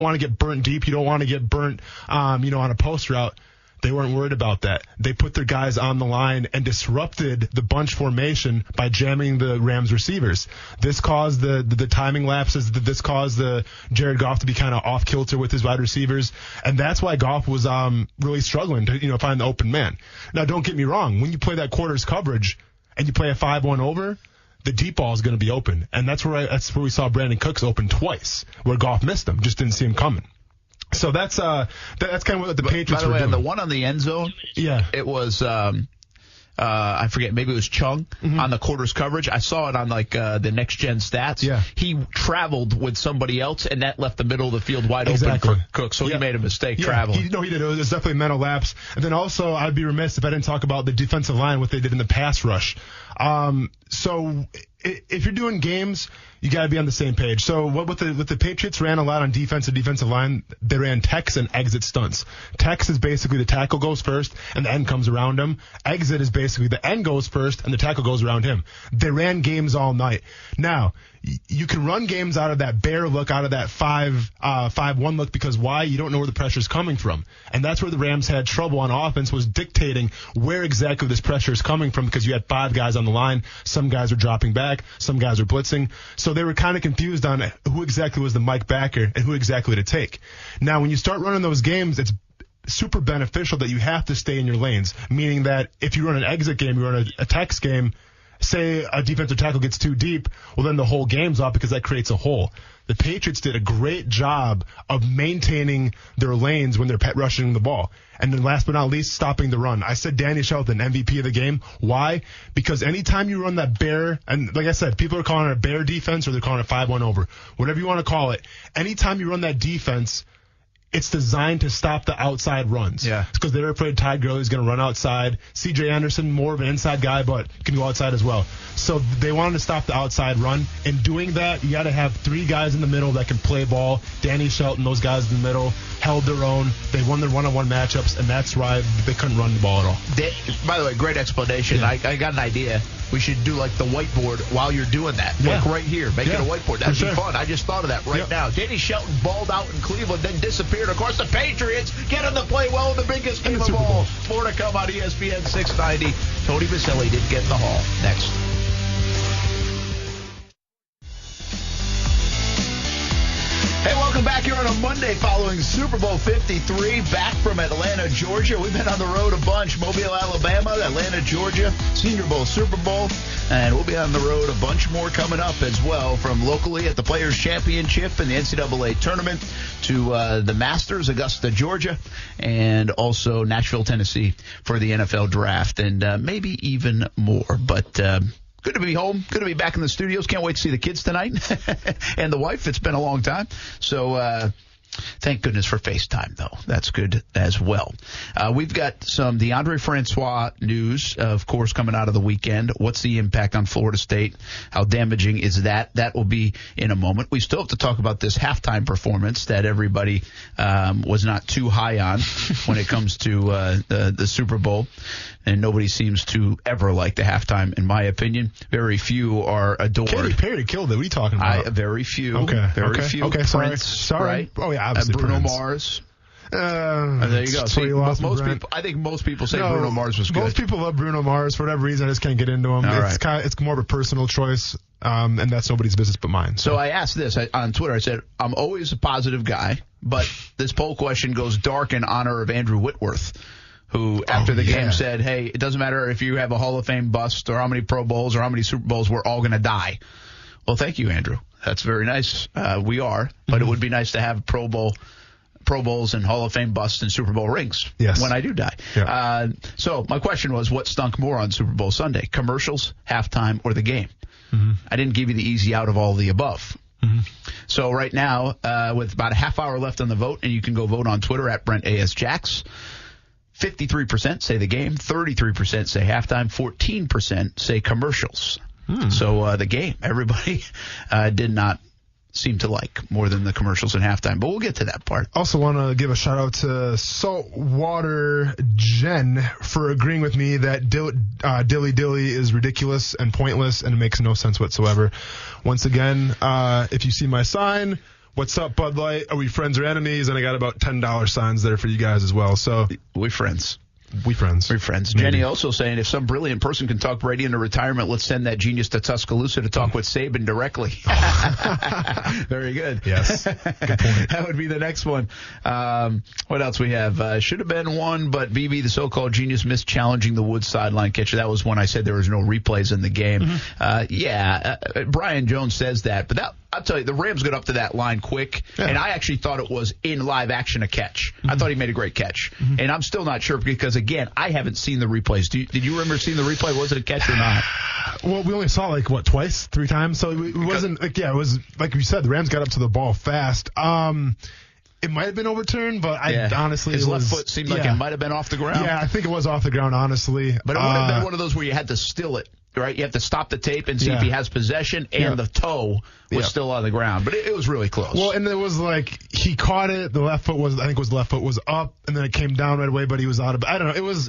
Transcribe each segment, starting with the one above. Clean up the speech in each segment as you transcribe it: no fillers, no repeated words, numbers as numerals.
want to get burnt deep. You don't want to get burnt, on a post route. They weren't worried about that. They put their guys on the line and disrupted the bunch formation by jamming the Rams receivers. This caused the timing lapses. This caused the Jared Goff to be kind of off kilter with his wide receivers, and that's why Goff was really struggling to find the open man. Now, don't get me wrong. When you play that quarters coverage and you play a 5-1 over, the deep ball is going to be open, and that's where we saw Brandon Cooks open twice, where Goff missed him, just didn't see him coming. So that's kind of what the Patriots were doing. By the way, on the one on the end zone, it was I forget, maybe it was Chung on the quarters coverage. I saw it on the next gen stats. Yeah. He traveled with somebody else, and that left the middle of the field wide open for Cook. So he made a mistake traveling. He did. It was definitely a mental lapse. And then also, I'd be remiss if I didn't talk about the defensive line, what they did in the pass rush. So if you're doing games, you got to be on the same page. So what the Patriots ran a lot on defensive line, they ran techs and exit stunts. Techs is basically the tackle goes first and the end comes around him. Exit is basically the end goes first and the tackle goes around him. They ran games all night. Now, you can run games out of that bear look, out of that 5-1 look, because why? You don't know where the pressure's coming from. And that's where the Rams had trouble on offense, was dictating where exactly this pressure is coming from, because you had 5 guys on the line. Some guys are dropping back. Some guys are blitzing. So they were kind of confused on who exactly was the Mike backer and who exactly to take. Now, when you start running those games, it's super beneficial that you have to stay in your lanes, meaning that if you run an exit game, you run a text game, say a defensive tackle gets too deep, well, then the whole game's off because that creates a hole. The Patriots did a great job of maintaining their lanes when they're rushing the ball. And then last but not least, stopping the run. I said Danny Shelton, MVP of the game. Why? Because anytime you run that bear, and like I said, people are calling it a bear defense or they're calling it 5-1 over. Whatever you want to call it. Anytime you run that defense, it's designed to stop the outside runs. Yeah. It's because they're afraid Ty Gurley's going to run outside. C.J. Anderson, more of an inside guy, but can go outside as well. So they wanted to stop the outside run. In doing that, you got to have 3 guys in the middle that can play ball. Danny Shelton, those guys in the middle, held their own. They won their one-on-one matchups, and that's why they couldn't run the ball at all. By the way, great explanation. Yeah. I got an idea. We should do the whiteboard while you're doing that. Yeah. Right here. Make it a whiteboard. That'd be fun. I just thought of that now. Danny Shelton balled out in Cleveland, then disappeared. Of course, the Patriots get him to play well in the biggest game of all. More to come on ESPN 690. Tony Vaselli didn't get in the hall. Next. Hey, welcome back here on a Monday following Super Bowl 53, back from Atlanta, Georgia. We've been on the road a bunch. Mobile, Alabama, Atlanta, Georgia, Senior Bowl, Super Bowl, and we'll be on the road a bunch more coming up as well, from locally at the Players' Championship and the NCAA Tournament to the Masters, Augusta, Georgia, and also Nashville, Tennessee for the NFL Draft, and maybe even more. But good to be home. Good to be back in the studios. Can't wait to see the kids tonight and the wife. It's been a long time. So thank goodness for FaceTime, though. That's good as well. We've got some DeAndre Francois news, of course, coming out of the weekend. What's the impact on Florida State? How damaging is that? That will be in a moment. We still have to talk about this halftime performance that everybody was not too high on when it comes to the Super Bowl. And nobody seems to ever like the halftime, in my opinion. Very few are adored. Katy Perry killed it. What are you talking about? Very few. Okay. Very few. Okay, Sorry. Right? Oh, yeah, obviously Bruno Prince. Mars. There you go. See, I think most people say Bruno Mars was good. Most people love Bruno Mars. For whatever reason, I just can't get into him. It's more of a personal choice, and that's nobody's business but mine. So I asked this on Twitter. I said, I'm always a positive guy, but this poll question goes dark in honor of Andrew Whitworth, who after the game said, hey, it doesn't matter if you have a Hall of Fame bust or how many Pro Bowls or how many Super Bowls, we're all going to die. Well, thank you, Andrew. That's very nice. We are, but it would be nice to have Pro Bowls and Hall of Fame busts and Super Bowl rings when I do die. Yeah. So my question was, what stunk more on Super Bowl Sunday, commercials, halftime, or the game? I didn't give you the easy out of all of the above. So right now, with about a half hour left on the vote, and you can go vote on Twitter at Brent A.S. Jacks, 53% say the game, 33% say halftime, 14% say commercials. So the game, everybody did not seem to like more than the commercials and halftime, but we'll get to that part. Also want to give a shout out to Saltwater Jen for agreeing with me that Dilly Dilly is ridiculous and pointless and it makes no sense whatsoever. Once again, if you see my sign, What's up, Bud Light? Are we friends or enemies? And I got about $10 signs there for you guys as well. So we're friends. We friends. We're friends. Maybe. Jenny also saying, if some brilliant person can talk Brady into retirement, let's send that genius to Tuscaloosa to talk with Saban directly. Very good. Yes. Good point. That would be the next one. What else we have? Should have been one, but BB, the so-called genius, missed challenging the Woods sideline catcher. That was when I said there was no replays in the game. Brian Jones says that, but I'll tell you, the Rams got up to that line quick, and I actually thought it was in live action a catch. I thought he made a great catch. And I'm still not sure because, again, I haven't seen the replays. Did you remember seeing the replay? Was it a catch or not? Well, we only saw twice, 3 times. So it wasn't it was like you said, the Rams got up to the ball fast. It might have been overturned, but I honestly, his left foot seemed like it might have been off the ground. Yeah, I think it was off the ground, honestly. But it would have been one of those where you had to still it. Right, you have to stop the tape and see if he has possession, and the toe was still on the ground. But it was really close. Well, and it was like he caught it. The left foot was up, and then it came down right away. But he was out of. I don't know. It was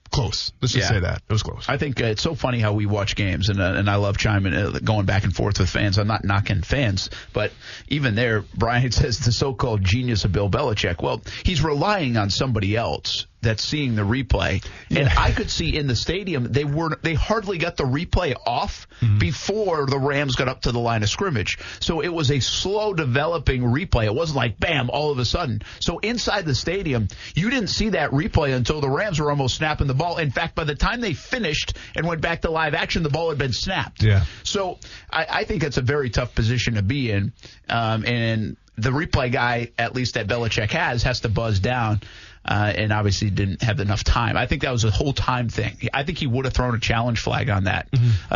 close. Let's just say that it was close. I think it's so funny how we watch games, and I love going back and forth with fans. I'm not knocking fans, but even there, Brian says the so-called genius of Bill Belichick. Well, he's relying on somebody else that's seeing the replay. And I could see in the stadium they hardly got the replay off before the Rams got up to the line of scrimmage. So it was a slow developing replay. It wasn't like bam all of a sudden. So inside the stadium, you didn't see that replay until the Rams were almost snapping the ball. In fact, by the time they finished and went back to live action, the ball had been snapped. Yeah. So I think it's a very tough position to be in. And the replay guy, at least that Belichick has to buzz down. And obviously didn't have enough time. I think that was a whole time thing. I think he would have thrown a challenge flag on that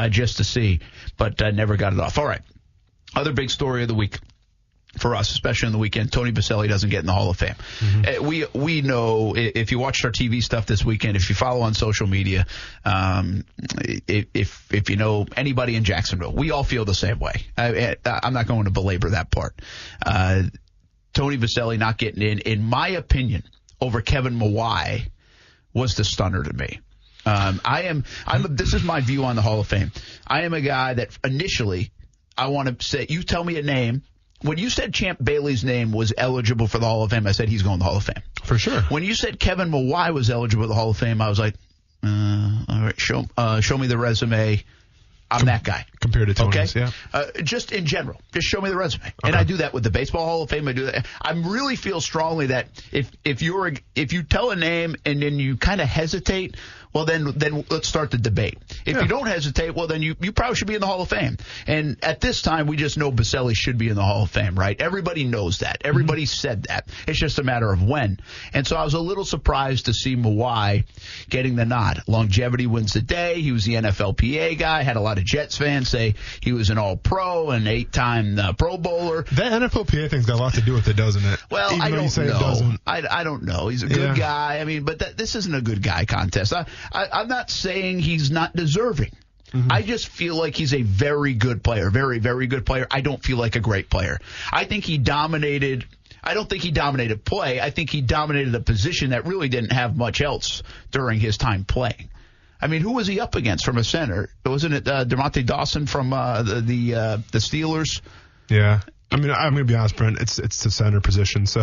just to see, but never got it off. All right. Other big story of the week for us, especially on the weekend, Tony Baselli doesn't get in the Hall of Fame. We know, if you watched our TV stuff this weekend, if you follow on social media, if you know anybody in Jacksonville, we all feel the same way. I'm not going to belabor that part. Tony Baselli not getting in my opinion, over Kevin Mawai was the stunner to me. This is my view on the Hall of Fame. I am a guy that initially I want to say, you tell me a name. When you said Champ Bailey's name was eligible for the Hall of Fame, I said he's going to the Hall of Fame. For sure. When you said Kevin Mawai was eligible for the Hall of Fame, I was like, all right, show me the resume. I'm that guy. Compared to Tony's, just in general. Just show me the resume. Okay. And I do that with the Baseball Hall of Fame. I do that. I really feel strongly that if you tell a name and then you kind of hesitate, well, then let's start the debate. If you don't hesitate, well, then you probably should be in the Hall of Fame. And at this time, we just know Baselli should be in the Hall of Fame, right? Everybody knows that. Everybody said that. It's just a matter of when. And so I was a little surprised to see Mawai getting the nod. Longevity wins the day. He was the NFLPA guy. Had a lot of Jets fans say he was an All-Pro, an 8-time Pro Bowler. That NFLPA thing's got a lot to do with it, doesn't it? Well, I don't know. I don't know. He's a good guy. I mean, but this isn't a good guy contest. I'm not saying he's not deserving. I just feel like he's a very good player, very, very good player. I don't feel like a great player. I think he dominated. I don't think he dominated play. I think he dominated a position that really didn't have much else during his time playing. I mean, who was he up against from a center? Wasn't it DeMonte Dawson from the Steelers? Yeah. I mean, I'm going to be honest, Brent. It's the center position, so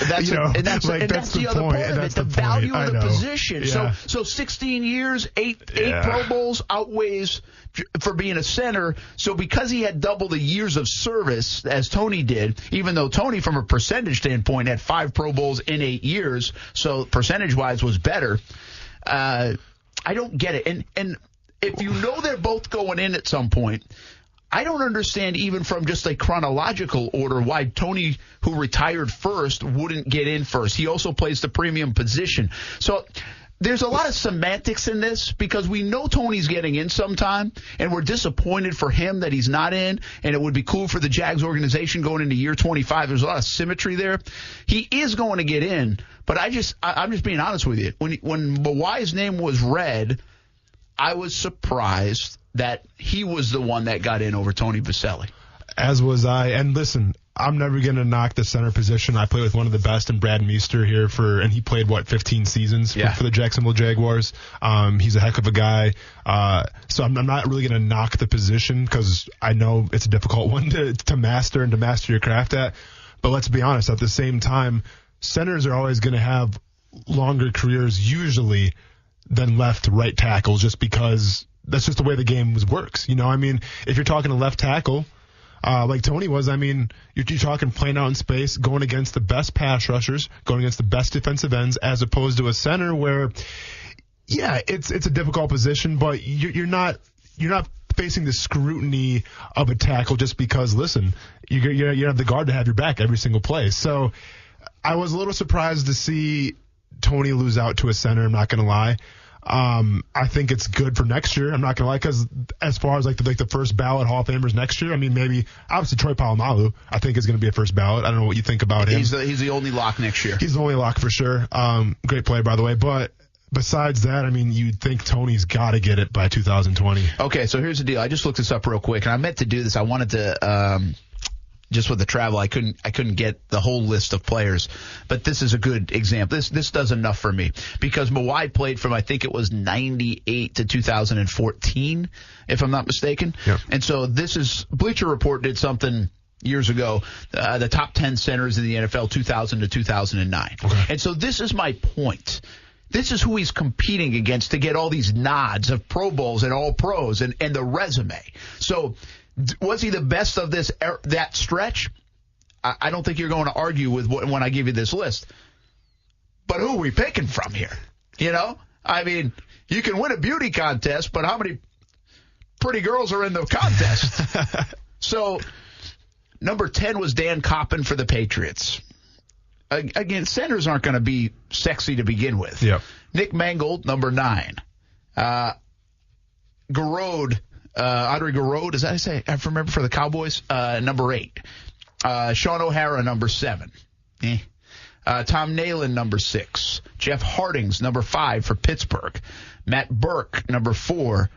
that's the other part of it. The value of the position. Yeah. So 16 years, eight Pro Bowls outweighs for being a center. So because he had double the years of service as Tony did, even though Tony, from a percentage standpoint, had 5 Pro Bowls in 8 years, so percentage-wise was better. I don't get it. And if you know they're both going in at some point, I don't understand, even from just a chronological order, why Tony, who retired first, wouldn't get in first. He also plays the premium position. So there's a lot of semantics in this because we know Tony's getting in sometime, and we're disappointed for him that he's not in, and it would be cool for the Jags organization going into year 25. There's a lot of symmetry there. He is going to get in, but I'm just being honest with you. When Mawai's name was read, I was surprised that he was the one that got in over Tony Baselli. As was I. And listen, I'm never going to knock the center position. I play with one of the best in Brad Meester here and he played 15 seasons for the Jacksonville Jaguars. He's a heck of a guy. So I'm not really going to knock the position because I know it's a difficult one to master and to master your craft at. But let's be honest, at the same time, centers are always going to have longer careers usually than left right tackles just because that's just the way the game works. If you're talking to left tackle, like Tony was, you're talking playing out in space, going against the best pass rushers, going against the best defensive ends, as opposed to a center where, it's a difficult position, but you're not facing the scrutiny of a tackle just because, listen, you have the guard to have your back every single play. So I was a little surprised to see Tony lose out to a center. I'm not going to lie. I think it's good for next year. I'm not gonna lie, because as far as the first ballot Hall of Famers next year, maybe obviously Troy Polamalu, I think is going to be a first ballot. I don't know what you think about him. He's the only lock next year. He's the only lock for sure. Great player, by the way. But besides that, you'd think Tony's got to get it by 2020. Okay, so here's the deal. I just looked this up real quick, and I meant to do this. I wanted to. Just with the travel, I couldn't get the whole list of players, but this is a good example. This does enough for me because Mawai played from, I think it was 98 to 2014, if I'm not mistaken. Yep. And so Bleacher Report did something years ago, the top 10 centers in the NFL 2000 to 2009. Okay. And so this is my point. This is who he's competing against to get all these nods of Pro Bowls and All Pros and the resume. So was he the best of that stretch? I don't think you're going to argue with when I give you this list. But who are we picking from here? You can win a beauty contest, but how many pretty girls are in the contest? So number 10 was Dan Coppin for the Patriots. Again, centers aren't going to be sexy to begin with. Yep. Nick Mangold, number 9. Andre Garode, is that I say? I remember for the Cowboys, number 8. Sean O'Hara, number 7. Tom Nalen, number 6. Jeff Hardings, number 5 for Pittsburgh. Matt Burke, number 4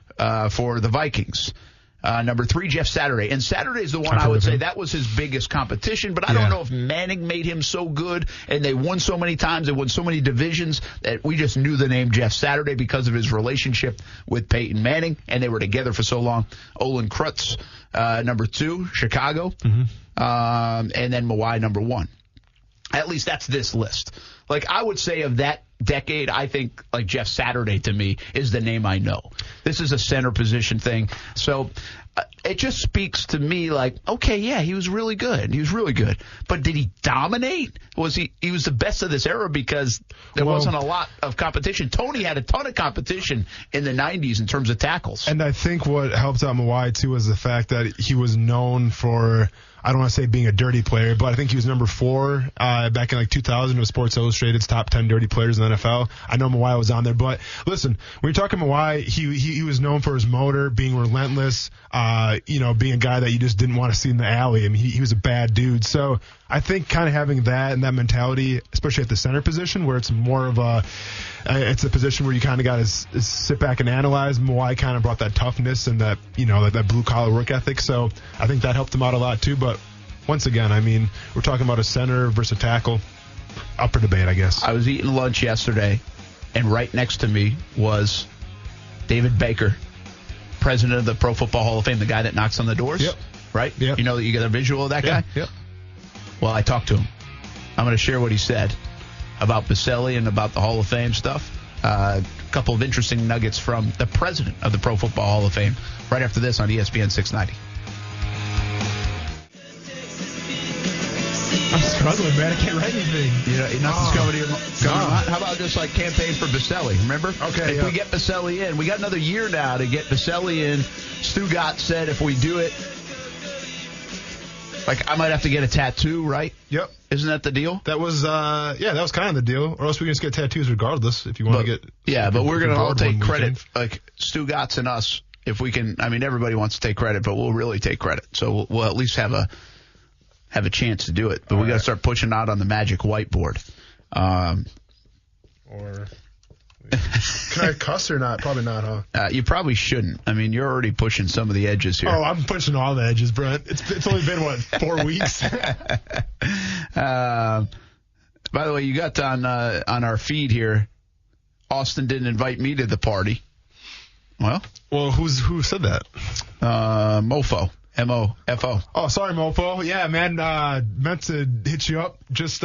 for the Vikings. Number 3, Jeff Saturday. And Saturday is the one I would say that was his biggest competition, but I don't know if Manning made him so good and they won so many times, they won so many divisions that we just knew the name Jeff Saturday because of his relationship with Peyton Manning, and they were together for so long. Olin Krutz, number 2, Chicago, and then Mawai, number 1. At least that's this list. I would say of that decade, I think Jeff Saturday to me is the name I know. This is a center position thing. So it just speaks to me okay, yeah, he was really good. He was really good. But did he dominate? He was the best of this era because there wasn't a lot of competition. Tony had a ton of competition in the 90s in terms of tackles. And I think what helped out Mawai, too, was the fact that he was known for, I don't want to say being a dirty player, but I think he was number 4 back in 2000 with Sports Illustrated's top 10 dirty players in the NFL. I know Mawai was on there, but listen, when you're talking Mawai, he was known for his motor, being relentless, being a guy that you just didn't want to see in the alley. He was a bad dude. So I think kind of having that and that mentality, especially at the center position, where it's more of it's a position where you kind of got to sit back and analyze. Mawai kind of brought that toughness and that, that blue collar work ethic. So I think that helped him out a lot too. But once again, we're talking about a center versus a tackle. Up for debate, I guess. I was eating lunch yesterday, and right next to me was David Baker, president of the Pro Football Hall of Fame, the guy that knocks on the doors. Yep. Right? Yep. You know that you got a visual of that guy? Yep. Well, I talked to him. I'm going to share what he said about Baselli and about the Hall of Fame stuff. A couple of interesting nuggets from the president of the Pro Football Hall of Fame right after this on ESPN 690. I'm struggling, man. I can't write anything. Nothing's coming to your mind. How about just campaign for Baselli? Remember? Okay. If we get Baselli in, we got another year now to get Baselli in. Stu Gott said if we do it, I might have to get a tattoo, right? Yep. Isn't that the deal? That was, that was kind of the deal. Or else we can just get tattoos regardless if you want to get. Yeah, but we're going to all take credit. Stu Gott's and us, if we can. Everybody wants to take credit, but we'll really take credit. So we'll at least have a chance to do it. But we got to start pushing out on the magic whiteboard. Or Can I cuss or not? Probably not, huh? You probably shouldn't. I mean, you're already pushing some of the edges here. Oh, I'm pushing all the edges, Brent. It's only been, 4 weeks? By the way, you got on our feed here, Austen didn't invite me to the party. Well, who said that? Mofo. M-O-F-O. Oh, sorry, Mofo. Yeah, man, meant to hit you up. Just